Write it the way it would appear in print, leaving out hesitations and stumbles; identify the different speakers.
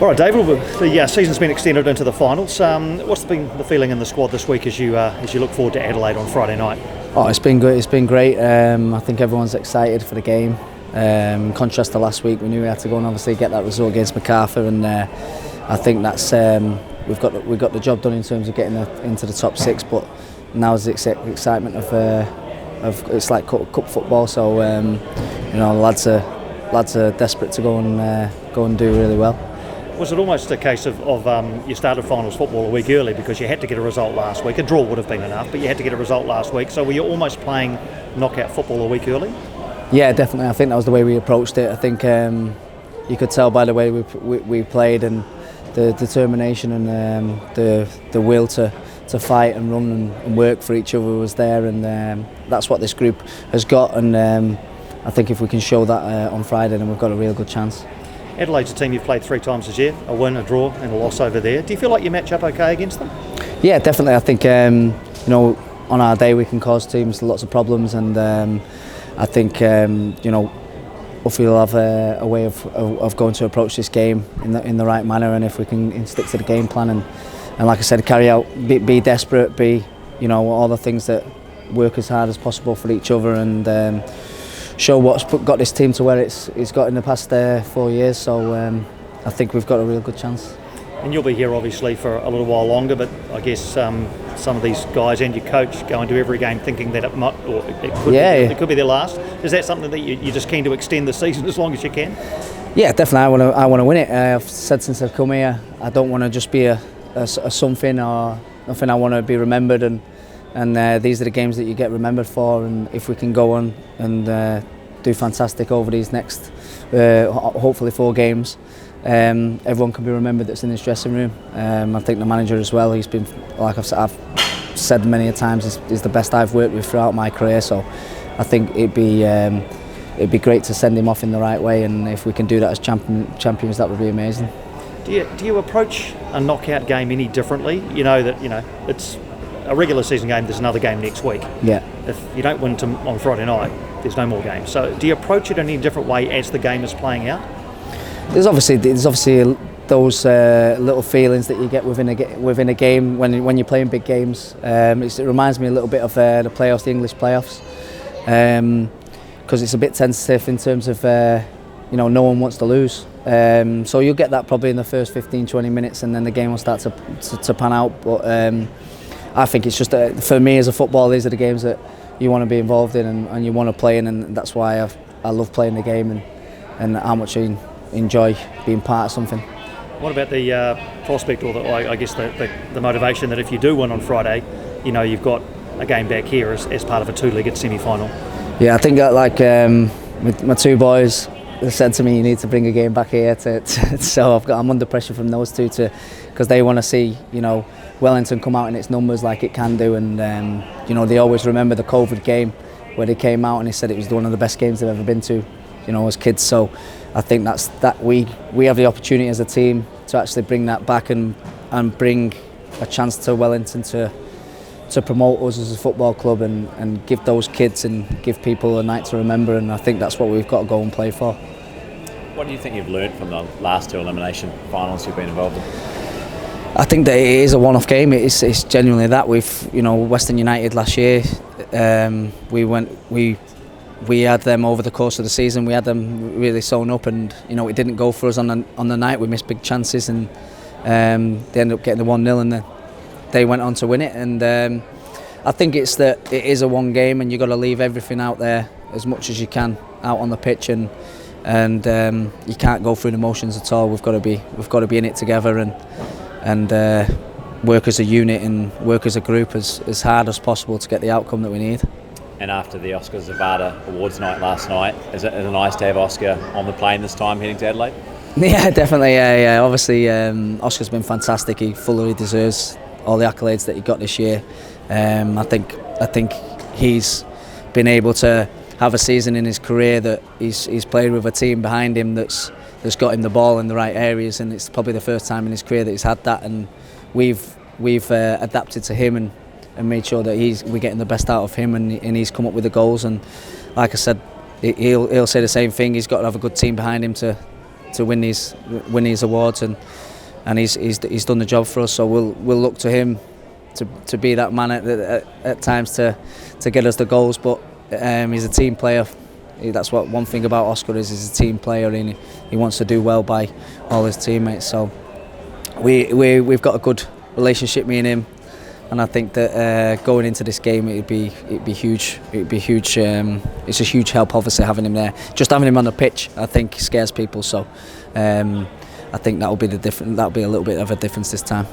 Speaker 1: All right, David. The season's been extended into the finals. What's been the feeling in the squad this week as you look forward to Adelaide on Friday night?
Speaker 2: Oh, it's been good. It's been great. I think everyone's excited for the game. In contrast to last week, we knew we had to go and obviously get that result against Macarthur, and I think that's we've got the job done in terms of getting into the top six. But now is the excitement of it's like cup football. So lads are desperate to go and do really well.
Speaker 1: Was it almost a case of you started finals football a week early because you had to get a result last week? A draw would have been enough, but you had to get a result last week. So were you almost playing knockout football a week early?
Speaker 2: Yeah, definitely. I think that was the way we approached it. I think you could tell by the way we played and the determination and the will to fight and run and work for each other was there, and that's what this group has got. And I think if we can show that on Friday, then we've got a real good chance.
Speaker 1: Adelaide's a team you've played 3 times this year, a win, a draw and a loss over there. Do you feel like you match up okay against them?
Speaker 2: Yeah, definitely. I think on our day we can cause teams lots of problems, and I think hopefully we'll have a way of going to approach this game in the right manner, and if we can stick to the game plan and like I said, carry out, be desperate, be all the things that work as hard as possible for each other, and show what's got this team to where it's got in the past 4 years. So I think we've got a real good chance.
Speaker 1: And you'll be here obviously for a little while longer, but I guess some of these guys and your coach go into every game thinking that it might, or it could be their last. Is that something that you're just keen to extend the season as long as you can? Yeah,
Speaker 2: definitely. I want to win it. I've said since I've come here, I don't want to just be a something or nothing. I want to be remembered, and these are the games that you get remembered for. And if we can go on and do fantastic over these next, hopefully 4 games, everyone can be remembered that's in this dressing room. I think the manager as well. He's been, like I've said many a times, is the best I've worked with throughout my career. So I think it'd be great to send him off in the right way, and if we can do that as champions, that would be amazing.
Speaker 1: Do you approach a knockout game any differently? You know that it's a regular season game. There's another game next week.
Speaker 2: Yeah.
Speaker 1: If you don't win on Friday night, there's no more games. So do you approach it in any different way as the game is playing out?
Speaker 2: There's obviously those little feelings that you get within a game when you're playing big games. It reminds me a little bit of the playoffs, the English playoffs, because it's a bit sensitive in terms of no one wants to lose. So you'll get that probably in the first 15-20 minutes, and then the game will start to pan out. But I think it's just for me as a footballer, these are the games that you want to be involved in and you want to play in, and that's why I love playing the game and how much I enjoy being part of something.
Speaker 1: What about the prospect, or I guess the motivation that if you do win on Friday, you've got a game back here as part of a 2-legged semi-final?
Speaker 2: Yeah, I think with my 2 boys, they said to me, you need to bring a game back here. So I'm under pressure from those 2 because they want to see Wellington come out in its numbers like it can do, and they always remember the COVID game where they came out and they said it was one of the best games they've ever been to, as kids. So I think that we have the opportunity as a team to actually bring that back and bring a chance to Wellington to promote us as a football club and give those kids and give people a night to remember, and I think that's what we've got to go and play for.
Speaker 3: What do you think you've learnt from the last 2 elimination finals you've been involved in?
Speaker 2: I think that it is a one-off game. It's genuinely that. We've, Western United last year, we had them over the course of the season. We had them really sewn up, and it didn't go for us on the night. We missed big chances, and they ended up getting the 1-0, and they went on to win it. And I think it's that it is a one game, and you've got to leave everything out there as much as you can out on the pitch, and you can't go through the motions at all. We've got to be in it together and work as a unit and work as a group as hard as possible to get the outcome that we need.
Speaker 3: And after the Oscar Zavada Awards night last night, is it nice to have Oscar on the plane this time heading to Adelaide?
Speaker 2: Yeah, definitely. Yeah. Obviously, Oscar's been fantastic. He fully deserves all the accolades that he got this year. I think he's been able to have a season in his career that he's played with a team behind him that's got him the ball in the right areas, and it's probably the first time in his career that he's had that. And we've adapted to him and made sure that we're getting the best out of him, and he's come up with the goals. And like I said, he'll say the same thing. He's got to have a good team behind him to win these awards, and he's done the job for us. So we'll look to him to be that man at times to get us the goals. But he's a team player. That's what one thing about Oscar is. He's a team player, and he wants to do well by all his teammates. So we've got a good relationship, me and him. And I think that going into this game, it'd be huge. It'd be huge. It's a huge help, obviously, having him there. Just having him on the pitch, I think, scares people. So I think that'll be a little bit of a difference this time.